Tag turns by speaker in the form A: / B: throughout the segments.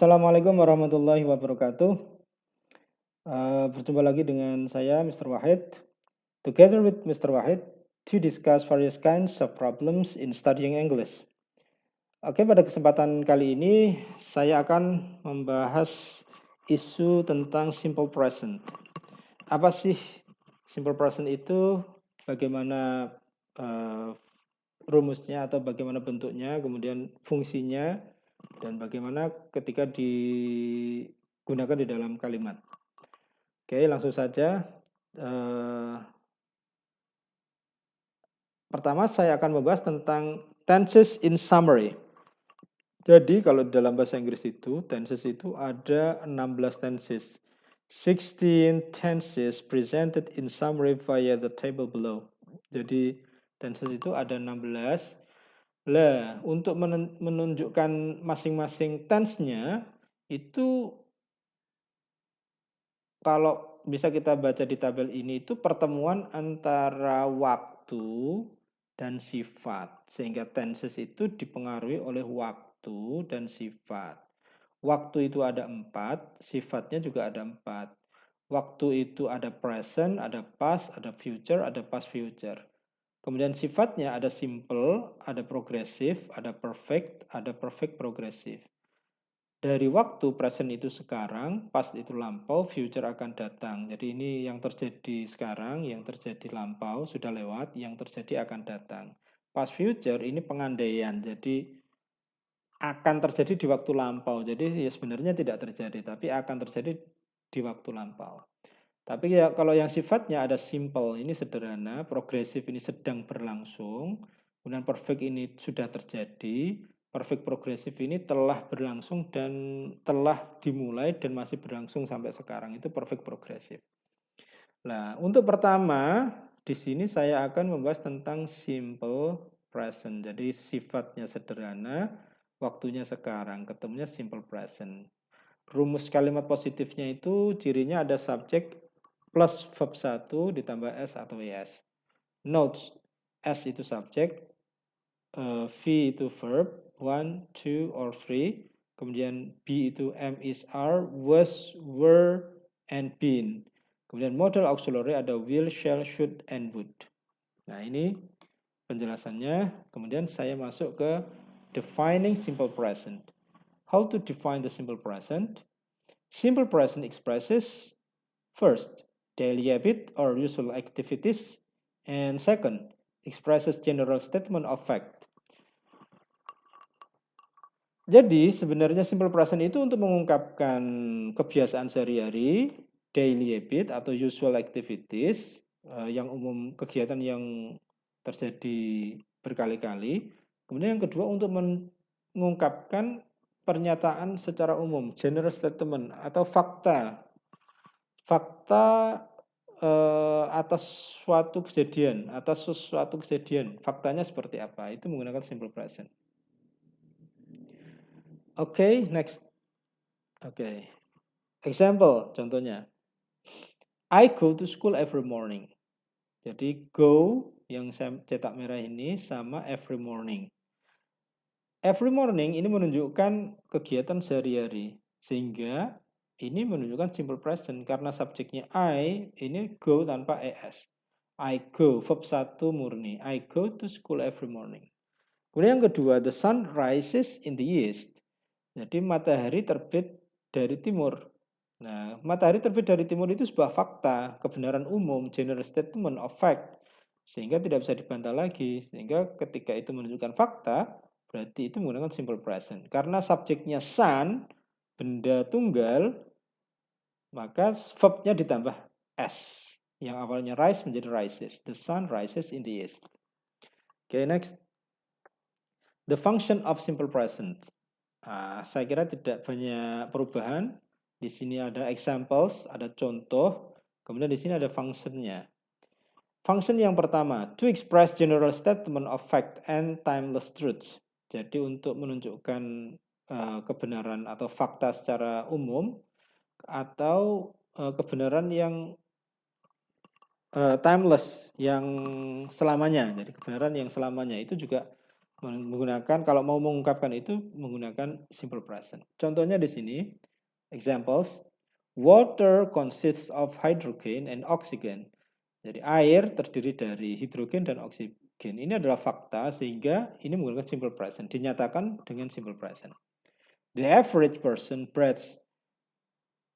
A: Assalamualaikum warahmatullahi wabarakatuh. Berjumpa lagi dengan saya, Mr. Wahid. Together with Mr. Wahid, to discuss various kinds of problems in studying English. Oke, pada kesempatan kali ini saya akan membahas isu tentang simple present. Apa sih simple present itu? Bagaimana rumusnya atau bagaimana bentuknya, kemudian fungsinya, dan bagaimana ketika digunakan di dalam kalimat. Oke, langsung saja. Pertama, saya akan membahas tentang tenses in summary. Jadi, kalau dalam bahasa Inggris itu, tenses itu ada 16 tenses. 16 tenses presented in summary via the table below. Jadi, tenses itu ada 16. Lah, untuk menunjukkan masing-masing tense-nya, itu kalau bisa kita baca di tabel ini itu pertemuan antara waktu dan sifat. Sehingga tenses itu dipengaruhi oleh waktu dan sifat. Waktu itu ada 4, sifatnya juga ada 4. Waktu itu ada present, ada past, ada future, ada past future. Kemudian sifatnya ada simple, ada progresif, ada perfect progresif. Dari waktu present itu sekarang, past itu lampau, future akan datang. Jadi ini yang terjadi sekarang, yang terjadi lampau sudah lewat, yang terjadi akan datang. Past future ini pengandaian, jadi akan terjadi di waktu lampau. Jadi ya sebenarnya tidak terjadi, tapi akan terjadi di waktu lampau. Tapi ya kalau yang sifatnya ada simple, ini sederhana, progresif ini sedang berlangsung, kemudian perfect ini sudah terjadi, perfect progresif ini telah berlangsung dan telah dimulai dan masih berlangsung sampai sekarang, itu perfect progresif. Nah, untuk pertama, di sini saya akan membahas tentang simple present. Jadi sifatnya sederhana, waktunya sekarang, ketemunya simple present. Rumus kalimat positifnya itu cirinya ada subjek plus verb 1 ditambah S atau ES. Notes, S itu subjek, V itu verb, 1, 2, or 3. Kemudian B itu am, is, are, was, were, and been. Kemudian modal auxiliary ada will, shall, should, and would. Nah ini penjelasannya. Kemudian saya masuk ke defining simple present. How to define the simple present? Simple present expresses first, daily habit or usual activities, and second, expresses general statement of fact. Jadi sebenarnya simple present itu untuk mengungkapkan kebiasaan sehari-hari, daily habit atau usual activities, yang umum kegiatan yang terjadi berkali-kali. Kemudian yang kedua untuk mengungkapkan pernyataan secara umum, general statement atau fakta. Fakta atas suatu kejadian, atas sesuatu kejadian, faktanya seperti apa? Itu menggunakan simple present. Oke, next. Oke. Example, contohnya. I go to school every morning. Jadi go yang saya cetak merah ini sama every morning. Every morning ini menunjukkan kegiatan sehari-hari. Sehingga ini menunjukkan simple present karena subjeknya I ini go tanpa ES. I go, verb 1 murni. I go to school every morning. Kemudian yang kedua, the sun rises in the east. Jadi matahari terbit dari timur. Nah, matahari terbit dari timur itu sebuah fakta, kebenaran umum, general statement of fact. Sehingga tidak bisa dibantah lagi. Sehingga ketika itu menunjukkan fakta, berarti itu menggunakan simple present. Karena subjeknya sun, benda tunggal, maka verbnya ditambah S. Yang awalnya rise menjadi rises. The sun rises in the east. Okay, next. The function of simple present. Saya kira tidak banyak perubahan. Di sini ada examples, ada contoh. Kemudian di sini ada functionnya. Function yang pertama, to express general statement of fact and timeless truths. Jadi untuk menunjukkan kebenaran atau fakta secara umum atau kebenaran yang timeless, yang selamanya. Jadi kebenaran yang selamanya itu juga Menggunakan, kalau mau mengungkapkan itu menggunakan simple present. Contohnya di sini, examples, water consists of hydrogen and oxygen. Jadi air terdiri dari hidrogen dan oksigen. Ini adalah fakta sehingga ini menggunakan simple present. Dinyatakan dengan simple present. The average person breathes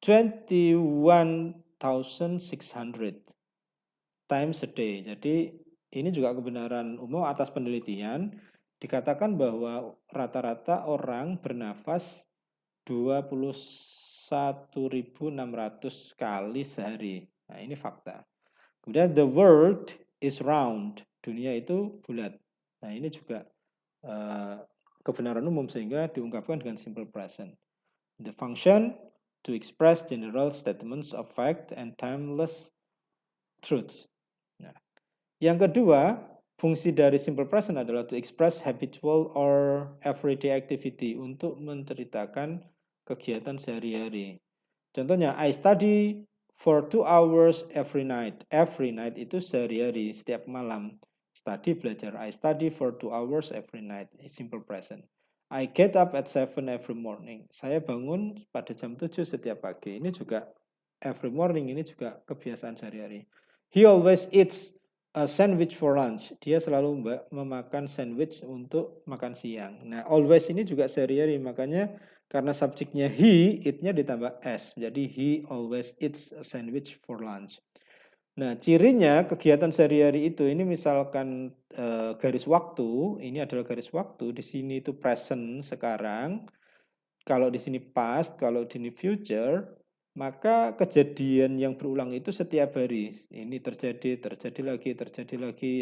A: 21,600 times a day. Jadi ini juga kebenaran umum atas penelitian. Dikatakan bahwa rata-rata orang bernafas 21.600 kali sehari. Nah, ini fakta. Kemudian the world is round. Dunia itu bulat. Nah, ini juga kebenaran umum sehingga diungkapkan dengan simple present. The function to express general statements of fact and timeless truths. Nah, yang kedua, fungsi dari simple present adalah to express habitual or everyday activity, untuk menceritakan kegiatan sehari-hari. Contohnya, I study for 2 hours every night. Every night itu sehari-hari, setiap malam. Study, belajar. I study for 2 hours every night. Simple present. I get up at 7 every morning. Saya bangun pada jam 7 setiap pagi. Ini juga every morning, ini juga kebiasaan sehari-hari. He always eats a sandwich for lunch. Dia selalu memakan sandwich untuk makan siang. Nah, always ini juga sehari-hari, makanya karena subjeknya he, it-nya ditambah s. Jadi he always eats a sandwich for lunch. Nah, cirinya kegiatan sehari-hari itu, ini misalkan garis waktu, ini adalah garis waktu, di sini itu present sekarang, kalau di sini past, kalau di sini future, maka kejadian yang berulang itu setiap hari. Ini terjadi lagi,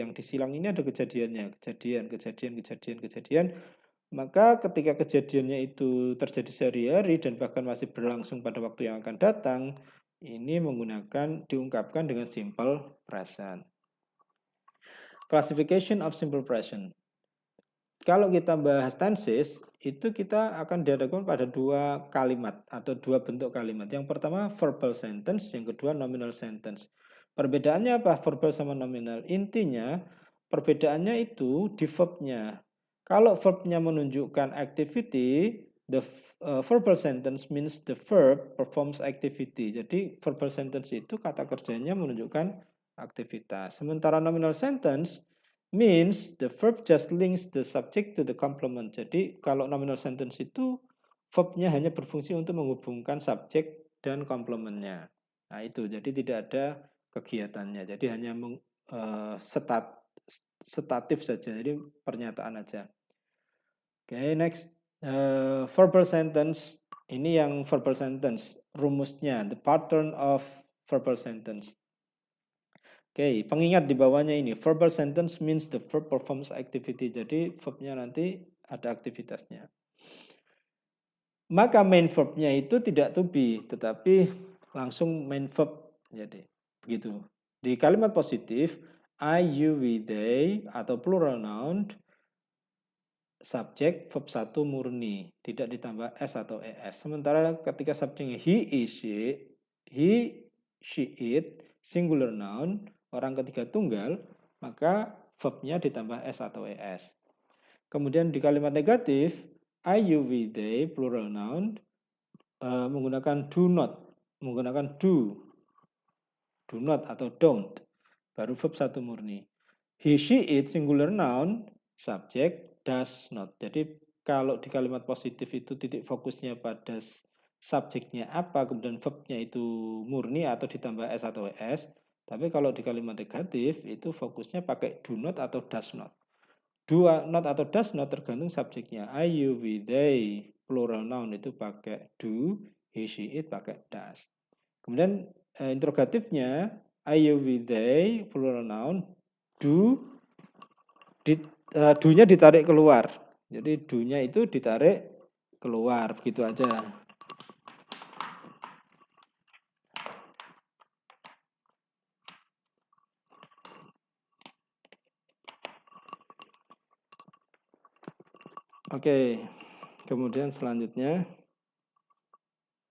A: yang disilang ini ada kejadiannya, kejadian. Maka ketika kejadiannya itu terjadi sehari-hari dan bahkan masih berlangsung pada waktu yang akan datang, ini diungkapkan dengan simple present. Classification of simple present. Kalau kita bahas tenses, itu kita akan dihadapkan pada dua kalimat atau dua bentuk kalimat. Yang pertama verbal sentence, yang kedua nominal sentence. Perbedaannya apa verbal sama nominal? Intinya perbedaannya itu di verb-nya. Kalau verb-nya menunjukkan activity, the verbal sentence means the verb performs activity. Jadi verbal sentence itu kata kerjanya menunjukkan aktivitas. Sementara nominal sentence means the verb just links the subject to the complement. Jadi kalau nominal sentence itu verb-nya hanya berfungsi untuk menghubungkan subjek dan komplementnya. Nah itu, jadi tidak ada kegiatannya. Jadi hanya statif saja, jadi pernyataan aja. Oke, next. Verbal sentence. Ini yang verbal sentence. Rumusnya, the pattern of verbal sentence. Oke, pengingat di bawahnya ini. Verbal sentence means the verb performs activity. Jadi verbnya nanti ada aktivitasnya. Maka main verbnya itu tidak to be, tetapi langsung main verb. Jadi begitu. Di kalimat positif, I, you, we, they, atau plural noun, subjek verb 1 murni, tidak ditambah s atau es. Sementara ketika subjeknya he, she, it, singular noun, orang ketiga tunggal, maka verbnya ditambah s atau es. Kemudian di kalimat negatif, I, you, we, they, plural noun, menggunakan do not, menggunakan do not atau don't, baru verb 1 murni. He, she, it, singular noun, subjek does not. Jadi kalau di kalimat positif itu titik fokusnya pada subjeknya apa, kemudian verbnya itu murni atau ditambah s atau es. Tapi kalau di kalimat negatif itu fokusnya pakai do not atau does not. Do not atau does not tergantung subjeknya. I, you, we, they, plural noun itu pakai do, he, she, it pakai does. Kemudian interrogatifnya I, you, we, they, plural noun, do-nya ditarik keluar. Jadi do-nya itu ditarik keluar, begitu aja. Oke, kemudian selanjutnya,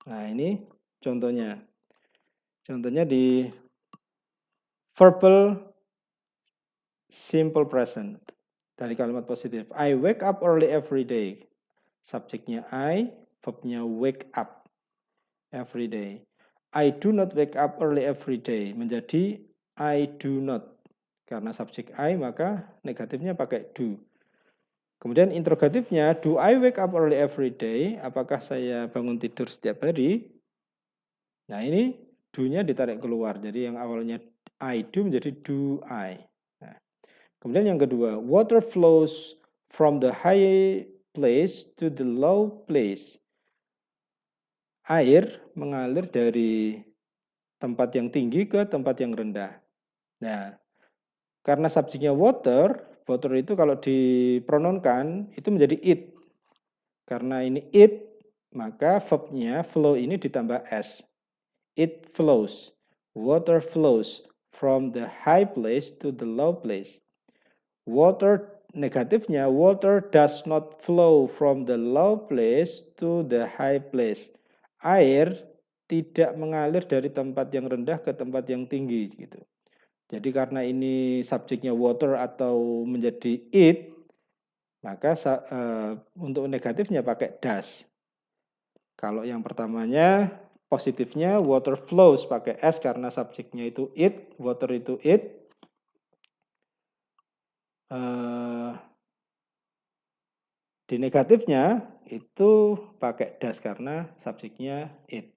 A: nah ini contohnya. Contohnya di verbal simple present. dari kalimat positif. I wake up early every day. Subjeknya I, verbnya wake up every day. I do not wake up early every day. Menjadi I do not. Karena subjek I maka negatifnya pakai do. Kemudian interrogatifnya, do I wake up early every day? Apakah saya bangun tidur setiap hari? Nah ini do-nya ditarik keluar. Jadi yang awalnya I do menjadi do I. Nah, kemudian yang kedua, water flows from the high place to the low place. Air mengalir dari tempat yang tinggi ke tempat yang rendah. Nah, karena subjeknya water, water itu kalau diprononkan itu menjadi it. Karena ini it, maka verbnya flow ini ditambah s. It flows. Water flows from the high place to the low place. Water negatifnya, water does not flow from the low place to the high place. Air tidak mengalir dari tempat yang rendah ke tempat yang tinggi gitu. Jadi karena ini subjeknya water atau menjadi it, maka untuk negatifnya pakai does. Kalau yang pertamanya positifnya water flows pakai s karena subjeknya itu it, water itu it. Di negatifnya itu pakai does karena subjeknya it.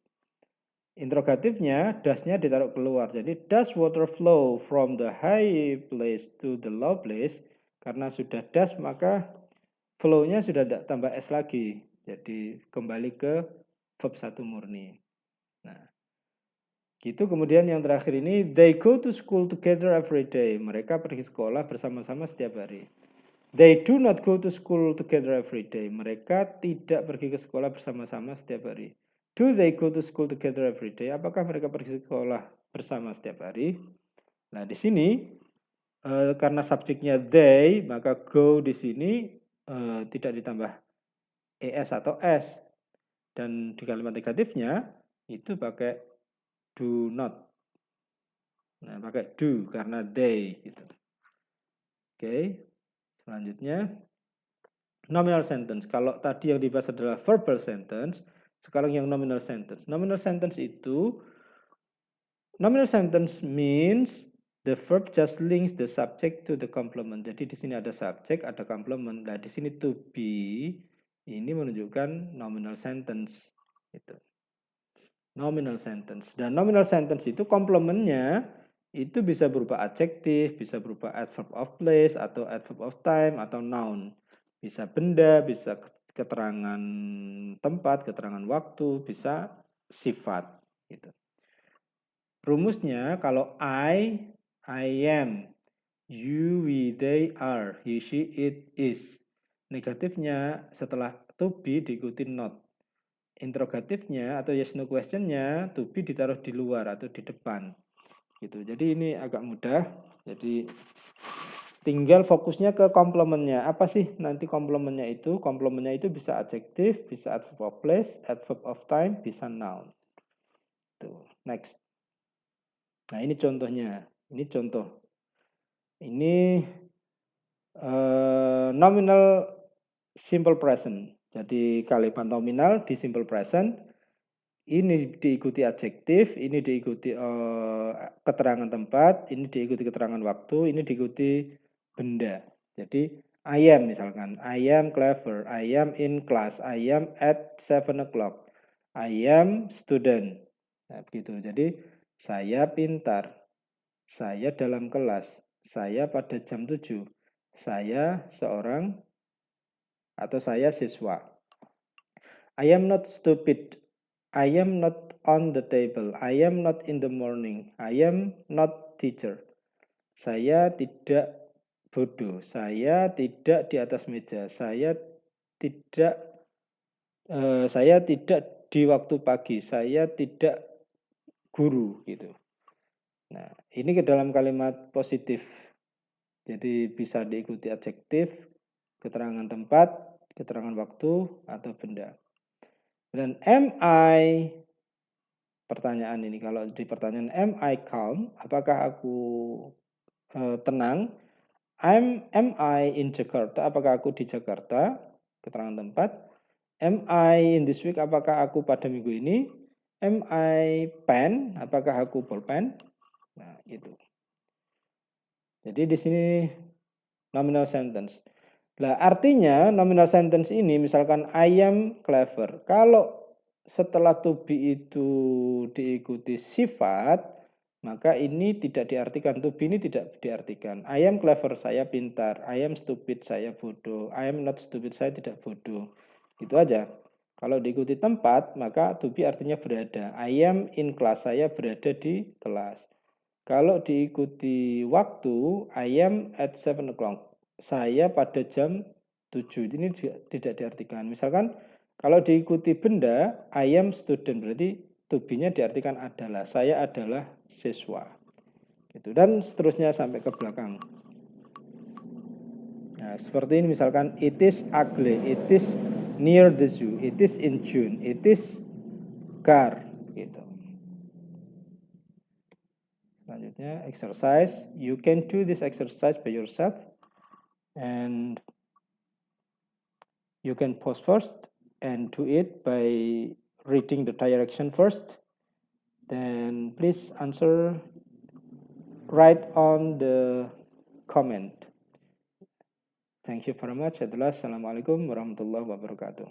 A: Interrogatifnya, does-nya ditaruh keluar. Jadi, does water flow from the high place to the low place? Karena sudah does, maka flow-nya sudah tidak tambah s lagi. Jadi, kembali ke verb 1 murni. Nah, gitu. Kemudian yang terakhir ini, they go to school together every day. Mereka pergi sekolah bersama-sama setiap hari. They do not go to school together every day. Mereka tidak pergi ke sekolah bersama-sama setiap hari. Do they go to school together every day? Apakah mereka pergi ke sekolah bersama setiap hari? Nah, di sini karena subjeknya they, maka go di sini tidak ditambah es atau s. Dan di kalimat negatifnya itu pakai do not. Nah, pakai do karena they gitu. Oke. Selanjutnya nominal sentence. Kalau tadi yang dibahas adalah verbal sentence, sekarang yang nominal sentence. Nominal sentence itu, nominal sentence means the verb just links the subject to the complement. Jadi di sini ada subject, ada complement. Nah, di sini to be ini menunjukkan nominal sentence. Itu. Nominal sentence. Dan nominal sentence itu komplementnya itu bisa berupa adjektif, bisa berupa adverb of place, atau adverb of time, atau noun. Bisa benda, bisa keterangan tempat, keterangan waktu, bisa sifat. Gitu. Rumusnya kalau I am, you, we, they, are, he, she, it, is. Negatifnya setelah to be diikuti not. Interrogatifnya atau yes no questionnya to be ditaruh di luar atau di depan gitu. Jadi ini agak mudah. Jadi tinggal fokusnya ke komplementnya. Apa sih nanti komplementnya itu? Komplementnya itu bisa adjektif, bisa adverb of place, adverb of time, bisa noun. Tuh, next. Nah, ini contohnya. Ini contoh. Ini nominal simple present. Jadi kalimat nominal di simple present. Ini diikuti adjektif, ini diikuti keterangan tempat, ini diikuti keterangan waktu, ini diikuti benda. Jadi I am misalkan, I am clever, I am in class, I am at 7 o'clock, I am student. Nah, begitu. Jadi saya pintar, saya dalam kelas, saya pada jam 7, saya seorang atau saya siswa. I am not stupid, I am not on the table. I am not in the morning. I am not teacher. Saya tidak bodoh. Saya tidak di atas meja. Tidak saya tidak di waktu pagi. Saya tidak guru gitu. Nah, ini ke dalam kalimat positif. Jadi bisa diikuti adjektif, keterangan tempat, keterangan waktu atau benda. Dan am I, pertanyaan ini, kalau di pertanyaan am I calm, apakah aku tenang? Am I in Jakarta? Apakah aku di Jakarta? Keterangan tempat. Am I in this week? Apakah aku pada minggu ini? Am I pen? Apakah aku bolpen? Nah, itu. Jadi di sini nominal sentence. Nah, artinya nominal sentence ini misalkan I am clever. Kalau setelah to be itu diikuti sifat, maka ini tidak diartikan. To be ini tidak diartikan. I am clever, saya pintar. I am stupid, saya bodoh. I am not stupid, saya tidak bodoh. Gitu aja. Kalau diikuti tempat, maka to be artinya berada. I am in class, saya berada di kelas. Kalau diikuti waktu, I am at 7 o'clock. Saya pada jam 7. Ini tidak diartikan. Misalkan kalau diikuti benda, I am student. Berarti to be-nya diartikan adalah. Saya adalah siswa. Gitu. Dan seterusnya sampai ke belakang. Nah, seperti ini misalkan it is ugly, it is near the zoo, it is in June, it is car. Gitu. Selanjutnya exercise. You can do this exercise by yourself. And you can pause first and do it by reading the direction first. Then please answer right on the comment. Thank you very much. Assalamualaikum warahmatullahi wabarakatuh.